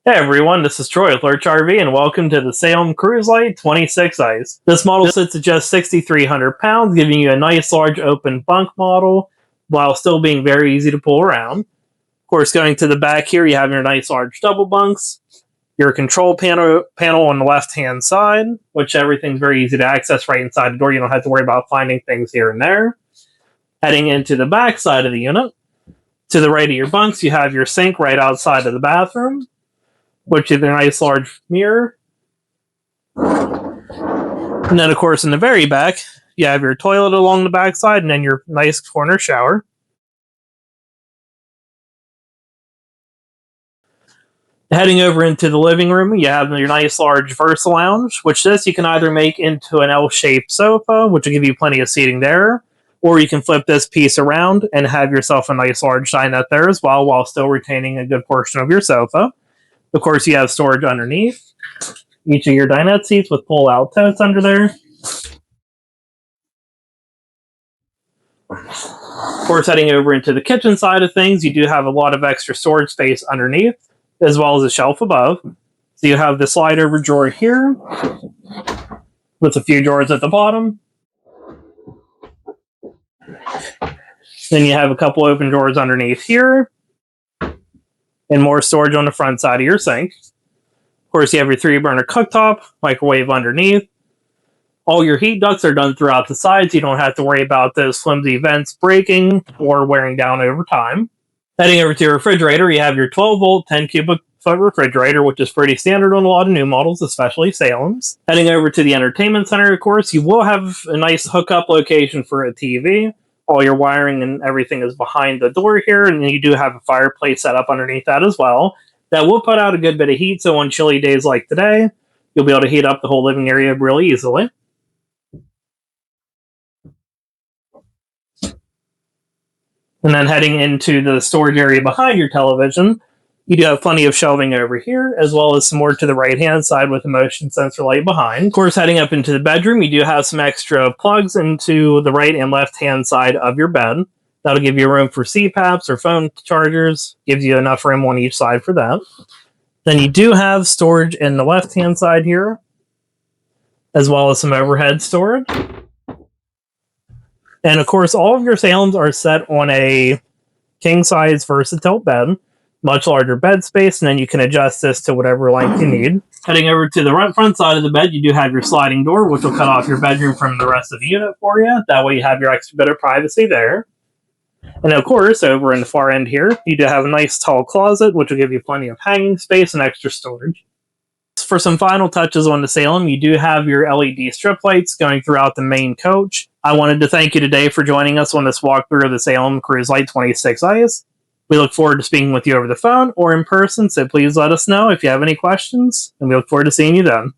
Hey everyone, this is Troy with Lerch RV and welcome to the Salem Cruise Lite 26ICE. This model sits at just 6,300 pounds, giving you a nice large open bunk model while still being very easy to pull around. Of course, going to the back here, you have your nice large double bunks, your control panel on the left hand side, which everything's very easy to access right inside the door. You don't have to worry about finding things here and there. Heading into the back side of the unit, to the right of your bunks, you have your sink right outside of the bathroom, which is a nice large mirror. And then, of course, in the very back, you have your toilet along the back side and then your nice corner shower. Heading over into the living room, you have your nice large Versa Lounge, which this you can either make into an L-shaped sofa, which will give you plenty of seating there, or you can flip this piece around and have yourself a nice large dinette there as well, while still retaining a good portion of your sofa. Of course, you have storage underneath each of your dinette seats with pull-out totes under there. Of course, heading over into the kitchen side of things, you do have a lot of extra storage space underneath, as well as a shelf above. So you have the slide-over drawer here, with a few drawers at the bottom. Then you have a couple open drawers underneath here, and more storage on the front side of your sink. Of course, you have your 3-burner cooktop, microwave underneath. All your heat ducts are done throughout the sides. You don't have to worry about those flimsy vents breaking or wearing down over time. Heading over to your refrigerator, you have your 12-volt, 10 cubic foot refrigerator, which is pretty standard on a lot of new models, especially Salem's. Heading over to the entertainment center, of course, you will have a nice hookup location for a TV. All your wiring and everything is behind the door here, and you do have a fireplace set up underneath that as well. That will put out a good bit of heat, so on chilly days like today, you'll be able to heat up the whole living area really easily. And then heading into the storage area behind your television, you do have plenty of shelving over here, as well as some more to the right-hand side with a motion sensor light behind. Of course, heading up into the bedroom, you do have some extra plugs into the right and left-hand side of your bed. That'll give you room for CPAPs or phone chargers, gives you enough room on each side for that. Then you do have storage in the left-hand side here, as well as some overhead storage. And of course, all of your Salems are set on a king-size versatile bed. Much larger bed space, and then you can adjust this to whatever length you need. Heading over to the front side of the bed, you do have your sliding door, which will cut off your bedroom from the rest of the unit for you. That way you have your extra bit of privacy there. And of course, over in the far end here, you do have a nice tall closet, which will give you plenty of hanging space and extra storage. For some final touches on the Salem, you do have your LED strip lights going throughout the main coach. I wanted to thank you today for joining us on this walkthrough of the Salem Cruise Lite 26ICE. We look forward to speaking with you over the phone or in person, so please let us know if you have any questions, and we look forward to seeing you then.